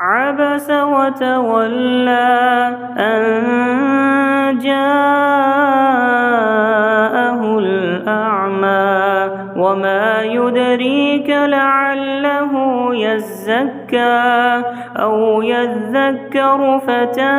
عبس وتولى أن جاءه الأعمى وما يدريك لعله يزكى أو يذكر فتنفعه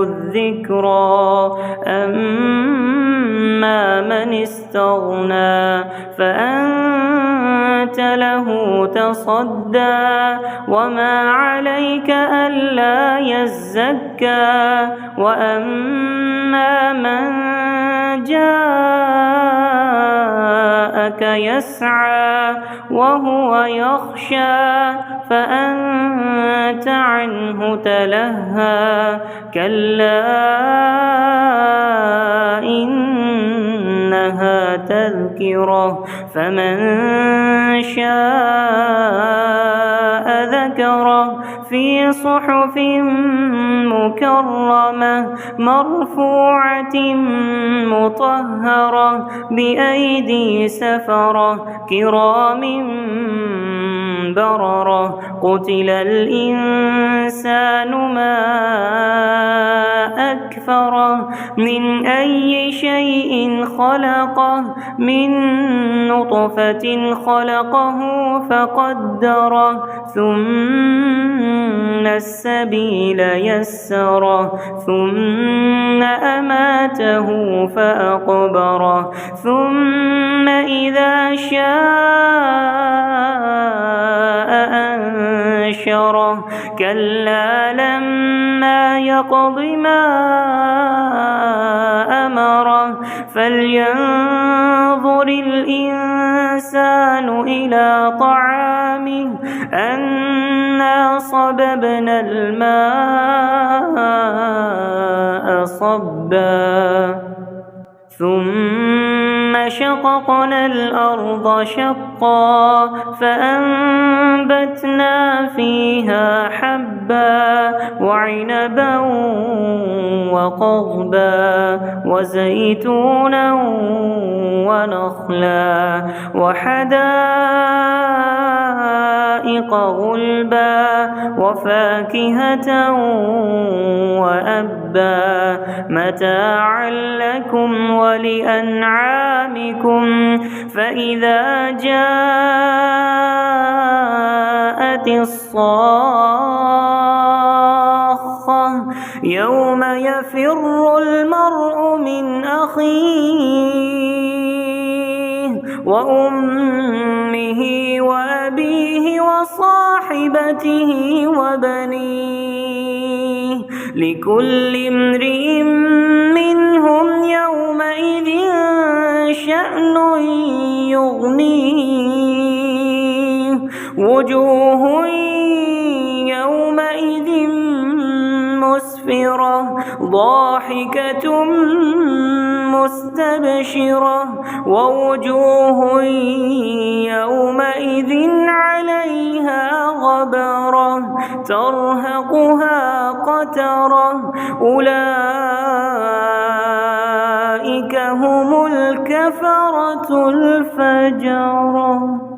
الذكرى أما من استغنى فأنت له تصدى وما عليك ألا يزكى وأما من جاءك يسعى وهو يخشى فأنت عنه تلهى كلا إنها تذكرة فمن شاء ذكره في صحف مكرمة مرفوعة مطهرة بأيدي سفرة كرام بررة قتل الإنسان ما أكفره من أي شيء خلقه من نطفة خلقه فقدره ثم السبيل يسره ثم أماته فأقبره ثم إذا شاء أنشره كلا لما يقض ما أمره فلينظر الإنسان إلى طعامه أنا صببنا الماء صبا ثم شققنا الأرض شقا فأنبتنا فيها حبا وعنبا وقضبا وزيتونا ونخلا وحدائق غلبا وفاكهة وأبا متاعا لكم ولأنعامكم فإذا جاءت الصاخة يوم يفر المرء من أخيه وأمه وأبيه وصاحبته وبنيه لكل امرئ منهم يومئذ شأن يغنيه وجوه يومئذ مسفرة ضاحكة مستبشرة ووجوه يومئذ عليها غبرة ترهقها قترة أولئك هم الكفرة الفجرة.